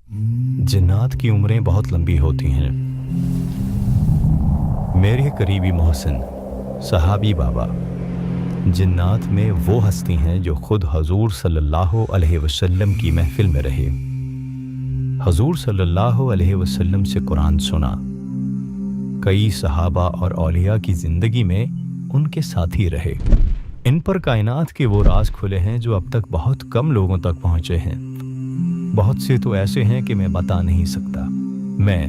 जिन्नात की उम्रें बहुत लंबी होती हैं। मेरे करीबी मोहसिन सहाबी बाबा जिन्नात में वो हस्ती हैं जो खुद हजूर सल्लल्लाहु अलैहि वसल्लम की महफिल में रहे, हजूर सल्लल्लाहु अलैहि वसल्लम से कुरान सुना, कई सहाबा और औलिया की ज़िंदगी में उनके साथी रहे। इन पर कायनात के वो राज खुले हैं जो अब तक बहुत कम लोगों तक पहुँचे हैं। बहुत से तो ऐसे हैं कि मैं बता नहीं सकता। मैं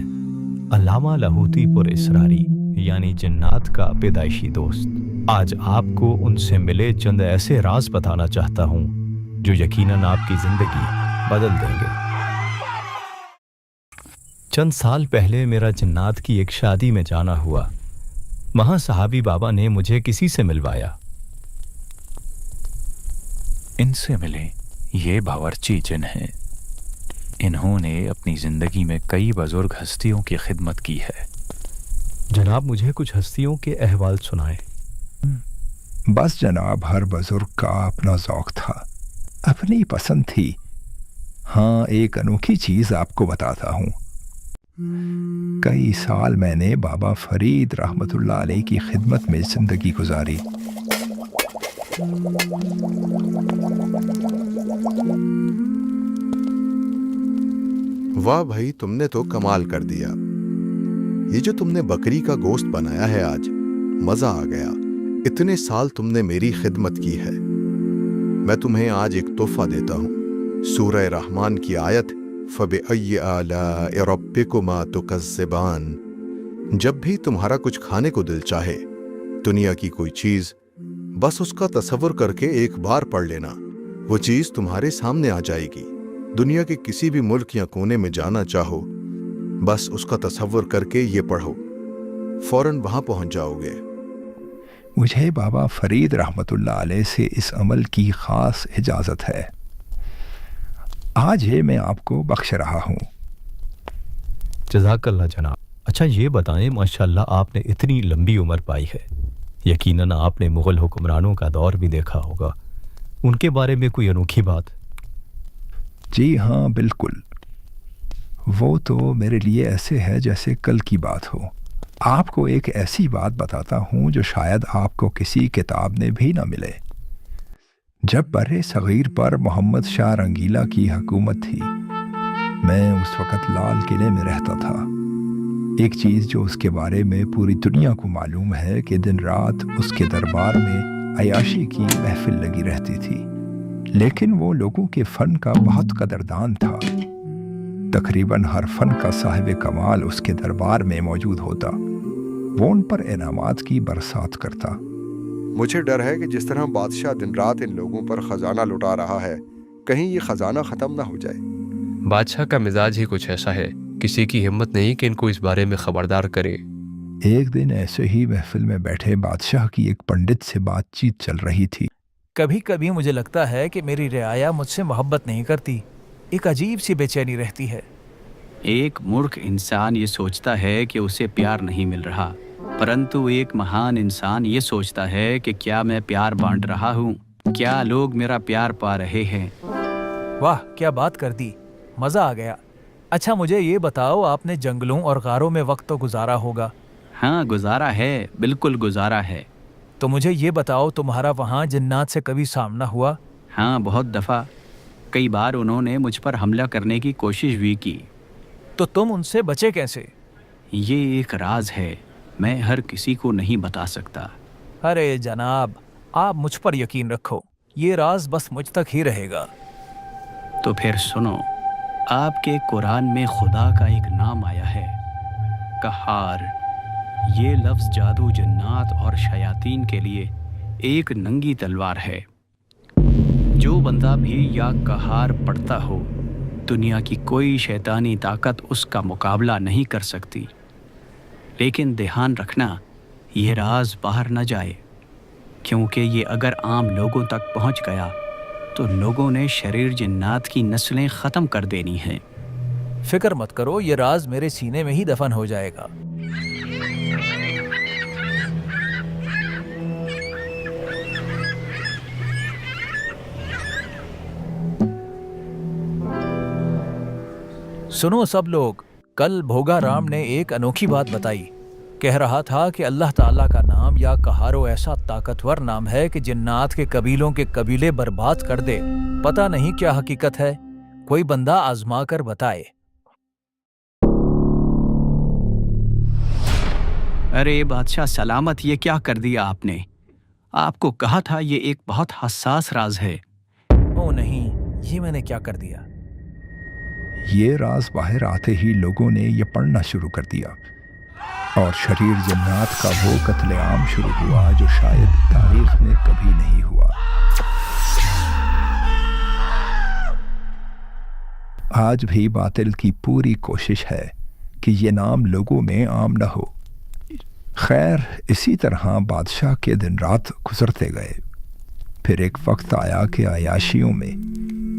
अल्लामा लाहौती पुर इसरारी यानी जिन्नात का पैदाइशी दोस्त आज आपको उनसे मिले चंद ऐसे राज बताना चाहता हूँ जो यकीनन आपकी ज़िंदगी बदल देंगे। चंद साल पहले मेरा जिन्नात की एक शादी में जाना हुआ। वहाँ सहाबी बाबा ने मुझे किसी से मिलवाया। इनसे मिले, ये बावर्ची जिन हैं। इन्होंने अपनी ज़िंदगी में कई बुजुर्ग हस्तियों की खिदमत की है। जनाब मुझे कुछ हस्तियों के अहवाल सुनाए। बस जनाब, हर बुजुर्ग का अपना ज़ौक़ था, अपनी पसंद थी। हाँ, एक अनोखी चीज़ आपको बताता हूँ। कई साल मैंने बाबा फरीद रहमतुल्लाह अलैह की खिदमत में ज़िंदगी गुजारी। वाह भाई, तुमने तो कमाल कर दिया। ये जो तुमने बकरी का गोश्त बनाया है आज, मज़ा आ गया। इतने साल तुमने मेरी खिदमत की है। मैं तुम्हें आज एक तोहफा देता हूँ। सूरह रहमान की आयत फ़बिअय्यि आलाइ रब्बिकुमा तुकज़्ज़िबान। जब भी तुम्हारा कुछ खाने को दिल चाहे, दुनिया की कोई चीज़, बस उसका तसव्वुर करके एक बार पढ़ लेना, वो चीज़ तुम्हारे सामने आ जाएगी। दुनिया के किसी भी मुल्क या कोने में जाना चाहो, बस उसका तसव्वुर करके ये पढ़ो, फौरन वहां पहुंच जाओगे। मुझे बाबा फरीद रहमतुल्लाह अलैह से इस अमल की ख़ास इजाज़त है। आज ये मैं आपको बख्श रहा हूँ। जज़ाकल्लाह जनाब। अच्छा ये बताएं, माशाल्लाह आपने इतनी लंबी उम्र पाई है। यकीनन आपने मुग़ल हुक्मरानों का दौर भी देखा होगा। उनके बारे में कोई अनोखी बात? जी हाँ, बिल्कुल। वो तो मेरे लिए ऐसे है जैसे कल की बात हो। आपको एक ऐसी बात बताता हूँ जो शायद आपको किसी किताब में भी ना मिले। जब बर्रे सग़ीर पर मोहम्मद शाह रंगीला की हुकूमत थी, मैं उस वक़्त लाल किले में रहता था। एक चीज़ जो उसके बारे में पूरी दुनिया को मालूम है कि दिन रात उसके दरबार में अयाशी की महफिल लगी रहती थी, लेकिन वो लोगों के फ़न का बहुत कदरदान था। तकरीबन हर फ़न का साहिब कमाल उसके दरबार में मौजूद होता। वो उन पर इनामात की बरसात करता। मुझे डर है कि जिस तरह बादशाह दिन रात इन लोगों पर खजाना लुटा रहा है, कहीं ये खजाना ख़त्म ना हो जाए। बादशाह का मिजाज ही कुछ ऐसा है, किसी की हिम्मत नहीं कि इनको इस बारे में खबरदार करे। एक दिन ऐसे ही महफिल में बैठे बादशाह की एक पंडित से बातचीत चल रही थी। कभी कभी मुझे लगता है कि मेरी रियाया मुझसे मोहब्बत नहीं करती। एक अजीब सी बेचैनी रहती है। एक मूर्ख इंसान ये सोचता है कि उसे प्यार नहीं मिल रहा, परंतु एक महान इंसान ये सोचता है कि क्या मैं प्यार बांट रहा हूँ, क्या लोग मेरा प्यार पा रहे हैं। वाह, क्या बात कर दी, मज़ा आ गया। अच्छा मुझे ये बताओ, आपने जंगलों और गारों में वक्त तो गुजारा होगा? हाँ गुजारा है, बिल्कुल गुजारा है। तो मुझे ये बताओ, तुम्हारा वहाँ जिन्नात से कभी सामना हुआ? हाँ, बहुत दफ़ा। कई बार उन्होंने मुझ पर हमला करने की कोशिश भी की। तो तुम उनसे बचे कैसे? ये एक राज है, मैं हर किसी को नहीं बता सकता। अरे जनाब, आप मुझ पर यकीन रखो, ये राज बस मुझ तक ही रहेगा। तो फिर सुनो, आपके कुरान में खुदा का एक नाम आया है, कहार। ये लफ्ज़ जादू, जन्नात और शयातीन के लिए एक नंगी तलवार है। जो बंदा भी या कहार पढ़ता हो, दुनिया की कोई शैतानी ताकत उसका मुकाबला नहीं कर सकती। लेकिन ध्यान रखना, ये राज बाहर न जाए, क्योंकि ये अगर आम लोगों तक पहुंच गया तो लोगों ने शरीर जिन्नात की नस्लें ख़त्म कर देनी हैं। फिक्र मत करो, ये राज मेरे सीने में ही दफन हो जाएगा। सुनो सब लोग, कल भोगा राम ने एक अनोखी बात बताई। कह रहा था कि अल्लाह ताला का नाम या कहारो ऐसा ताकतवर नाम है कि जिन्नात के कबीलों के कबीले बर्बाद कर दे। पता नहीं क्या हकीकत है, कोई बंदा आजमा कर बताए। अरे बादशाह सलामत, ये क्या कर दिया आपने? आपको कहा था ये एक बहुत हसास राज है। ओ नहीं, ये मैंने क्या कर दिया? ये राज बाहर आते ही लोगों ने ये पढ़ना शुरू कर दिया और शरीर जन्नात का वो कत्लेआम शुरू हुआ जो शायद तारीख में कभी नहीं हुआ। आज भी बातिल की पूरी कोशिश है कि ये नाम लोगों में आम न हो। खैर, इसी तरह बादशाह के दिन रात गुजरते गए। फिर एक वक्त आया कि अयाशियों में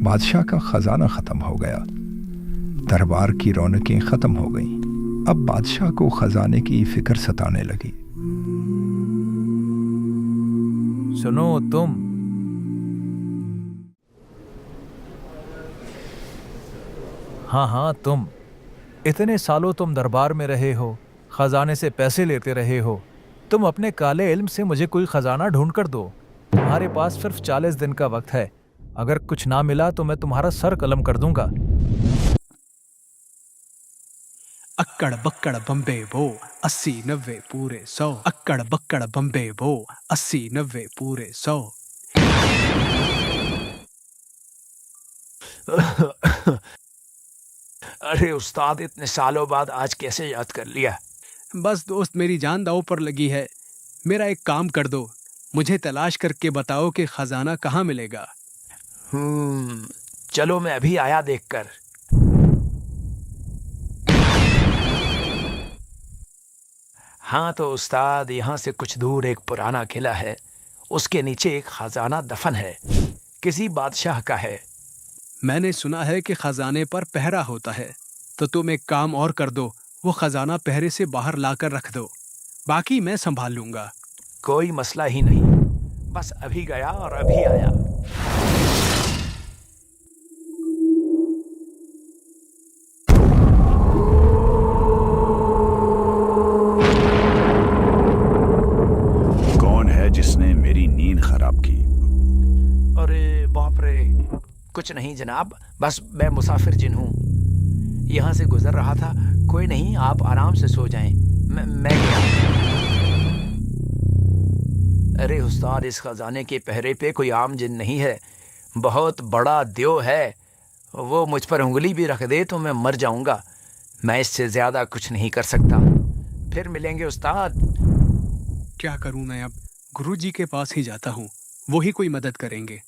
बादशाह का खजाना ख़त्म हो गया। दरबार की रौनकें ख़त्म हो गईं। अब बादशाह को खजाने की फिक्र सताने लगी। सुनो तुम, हाँ तुम, इतने सालों तुम दरबार में रहे हो, खजाने से पैसे लेते रहे हो। तुम अपने काले इल्म से मुझे कोई खजाना ढूंढ कर दो। तुम्हारे पास सिर्फ 40 दिन का वक्त है। अगर कुछ ना मिला तो मैं तुम्हारा सर कलम कर दूंगा। अक्कड़ बक्कड़ बम्बे वो 80-90 पूरे 100। अक्कड़ बक्कड़ बम्बे वो 80-90 पूरे 100। अरे उस्ताद, इतने सालों बाद आज कैसे याद कर लिया? बस दोस्त, मेरी जान दांव पर लगी है। मेरा एक काम कर दो, मुझे तलाश करके बताओ कि खजाना कहाँ मिलेगा। चलो मैं अभी आया देखकर। हाँ तो उस्ताद, यहाँ से कुछ दूर एक पुराना किला है। उसके नीचे एक खजाना दफन है, किसी बादशाह का है। मैंने सुना है कि खजाने पर पहरा होता है, तो तुम एक काम और कर दो, वो खजाना पहरे से बाहर लाकर रख दो, बाकी मैं संभाल लूंगा। कोई मसला ही नहीं, बस अभी गया और अभी आया। कौन है जिसने मेरी नींद खराब की? अरे बाप रे, कुछ नहीं जनाब, बस मैं मुसाफिर जिन हूँ, यहाँ से गुजर रहा था। कोई नहीं, आप आराम से सो जाएं, मैं गया। अरे उस्ताद, इस खजाने के पहरे पे कोई आम जिन नहीं है, बहुत बड़ा द्यो है। वो मुझ पर उंगली भी रख दे तो मैं मर जाऊंगा। मैं इससे ज्यादा कुछ नहीं कर सकता। फिर मिलेंगे उस्ताद। क्या करूं मैं अब? गुरुजी के पास ही जाता हूँ, वो ही कोई मदद करेंगे।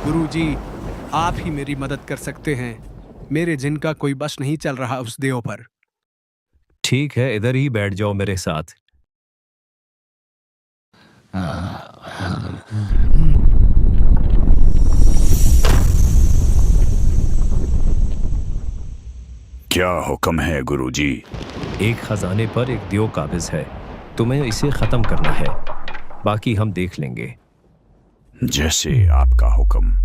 गुरुजी, आप ही मेरी मदद कर सकते हैं। मेरे जिन का कोई बस नहीं चल रहा उस देव पर। ठीक है, इधर ही बैठ जाओ मेरे साथ। क्या हुक्म है गुरुजी? एक खजाने पर एक दियो काबिज है, तुम्हें इसे खत्म करना है, बाकी हम देख लेंगे। जैसे आपका हुक्म।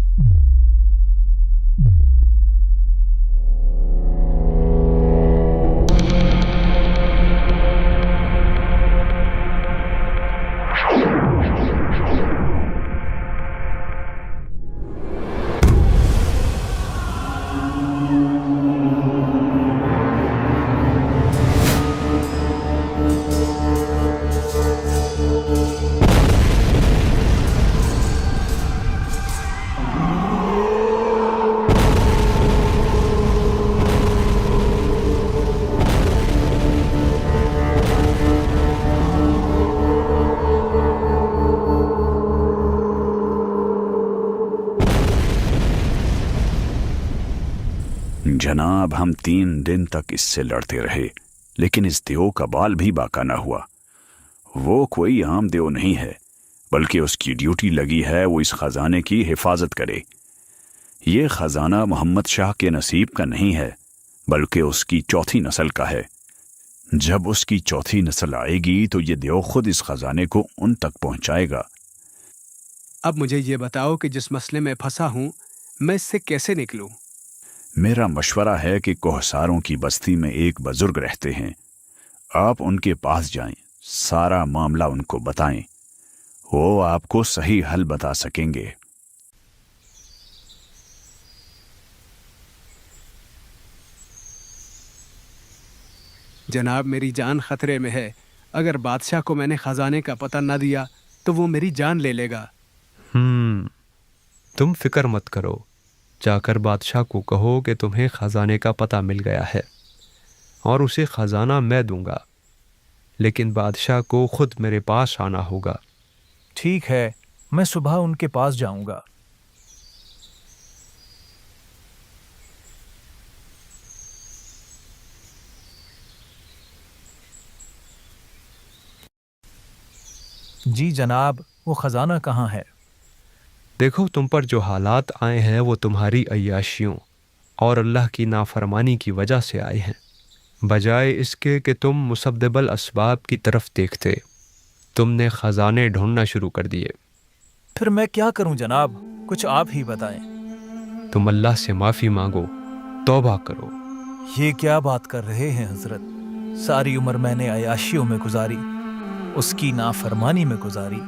जनाब, हम 3 दिन तक इससे लड़ते रहे, लेकिन इस देव का बाल भी बाका न हुआ। वो कोई आम देव नहीं है, बल्कि उसकी ड्यूटी लगी है वो इस खजाने की हिफाजत करे। ये खजाना मोहम्मद शाह के नसीब का नहीं है, बल्कि उसकी चौथी नस्ल का है। जब उसकी चौथी नस्ल आएगी तो ये देव खुद इस खजाने को उन तक पहुंचाएगा। اب مجھے یہ بتاؤ کہ جس مسئلے میں پھنسا ہوں میں اس سے کیسے نکلوں؟ میرا مشورہ ہے کہ کوہساروں کی بستی میں ایک بزرگ رہتے ہیں، آپ ان کے پاس جائیں، سارا معاملہ ان کو بتائیں، وہ آپ کو صحیح حل بتا سکیں گے۔ جناب میری جان خطرے میں ہے، اگر بادشاہ کو میں نے خزانے کا پتہ نہ دیا تو وہ میری جان لے لے گا۔ تم فکر مت کرو، جا کر بادشاہ کو کہو کہ تمہیں خزانے کا پتہ مل گیا ہے اور اسے خزانہ میں دوں گا، لیکن بادشاہ کو خود میرے پاس آنا ہوگا۔ ٹھیک ہے، میں صبح ان کے پاس جاؤں گا۔ جی جناب، وہ خزانہ کہاں ہے؟ دیکھو، تم پر جو حالات آئے ہیں وہ تمہاری عیاشیوں اور اللہ کی نافرمانی کی وجہ سے آئے ہیں، بجائے اس کے کہ تم مسبب الاسباب کی طرف دیکھتے۔ تم نے خزانے ڈھونڈنا شروع کر دیے۔ پھر میں کیا کروں جناب؟ کچھ آپ ہی بتائیں۔ تم اللہ سے معافی مانگو، توبہ کرو۔ یہ کیا بات کر رہے ہیں حضرت؟ ساری عمر میں نے عیاشیوں میں گزاری، اس کی نافرمانی میں گزاری،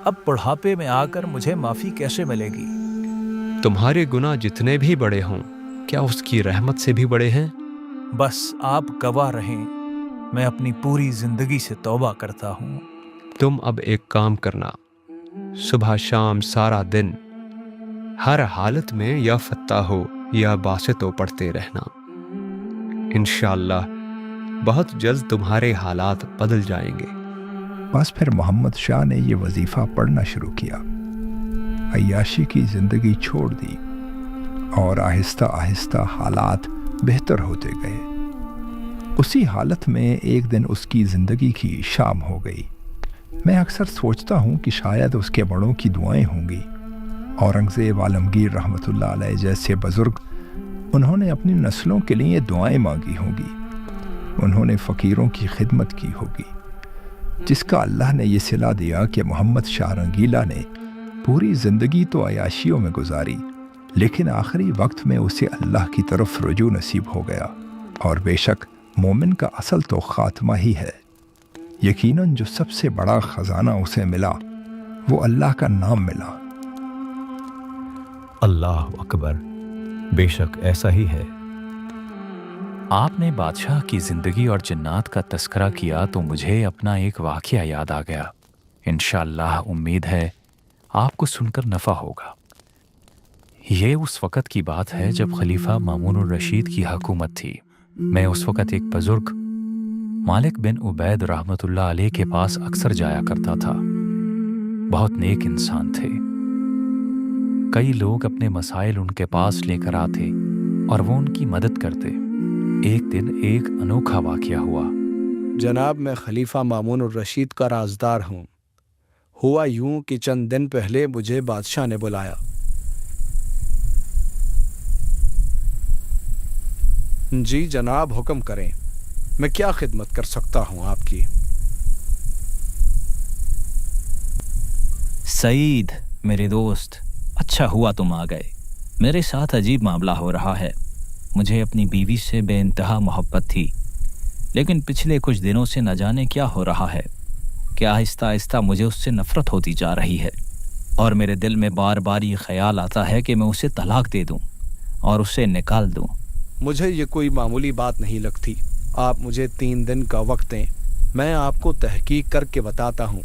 اب بڑھاپے میں آ کر مجھے معافی کیسے ملے گی؟ تمہارے گناہ جتنے بھی بڑے ہوں، کیا اس کی رحمت سے بھی بڑے ہیں؟ بس آپ گواہ رہیں، میں اپنی پوری زندگی سے توبہ کرتا ہوں۔ تم اب ایک کام کرنا، صبح شام سارا دن ہر حالت میں یا فتح ہو یا باسط ہو پڑھتے رہنا، انشاءاللہ بہت جلد تمہارے حالات بدل جائیں گے۔ بس پھر محمد شاہ نے یہ وظیفہ پڑھنا شروع کیا، عیاشی کی زندگی چھوڑ دی اور آہستہ آہستہ حالات بہتر ہوتے گئے۔ اسی حالت میں ایک دن اس کی زندگی کی شام ہو گئی۔ میں اکثر سوچتا ہوں کہ شاید اس کے بڑوں کی دعائیں ہوں گی۔ اورنگزیب عالمگیر رحمۃ اللہ علیہ جیسے بزرگ، انہوں نے اپنی نسلوں کے لیے دعائیں مانگی ہوں گی، انہوں نے فقیروں کی خدمت کی ہوگی، جس کا اللہ نے یہ صلہ دیا کہ محمد شاہ رنگیلا نے پوری زندگی تو عیاشیوں میں گزاری، لیکن آخری وقت میں اسے اللہ کی طرف رجوع نصیب ہو گیا۔ اور بے شک مومن کا اصل تو خاتمہ ہی ہے۔ یقیناً جو سب سے بڑا خزانہ اسے ملا وہ اللہ کا نام ملا۔ اللہ اکبر، بے شک ایسا ہی ہے۔ آپ نے بادشاہ کی زندگی اور جنات کا تذکرہ کیا تو مجھے اپنا ایک واقعہ یاد آ گیا۔ انشاءاللہ امید ہے آپ کو سن کر نفع ہوگا۔ یہ اس وقت کی بات ہے جب خلیفہ مامون الرشید کی حکومت تھی۔ میں اس وقت ایک بزرگ مالک بن عبید رحمۃ اللہ علیہ کے پاس اکثر جایا کرتا تھا۔ بہت نیک انسان تھے۔ کئی لوگ اپنے مسائل ان کے پاس لے کر آتے اور وہ ان کی مدد کرتے۔ ایک دن ایک انوکھا واقعہ ہوا۔ جناب، میں خلیفہ مامون الرشید کا رازدار ہوں۔ ہوا یوں کہ چند دن پہلے مجھے بادشاہ نے بلایا۔ جی جناب، حکم کریں، میں کیا خدمت کر سکتا ہوں آپ کی؟ سعید میرے دوست، اچھا ہوا تم آ گئے۔ میرے ساتھ عجیب معاملہ ہو رہا ہے۔ مجھے اپنی بیوی سے بے انتہا محبت تھی، لیکن پچھلے کچھ دنوں سے نہ جانے کیا ہو رہا ہے کہ آہستہ آہستہ مجھے اس سے نفرت ہوتی جا رہی ہے، اور میرے دل میں بار بار یہ خیال آتا ہے کہ میں اسے طلاق دے دوں اور اسے نکال دوں۔ مجھے یہ کوئی معمولی بات نہیں لگتی۔ آپ مجھے 3 دن کا وقت دیں، میں آپ کو تحقیق کر کے بتاتا ہوں۔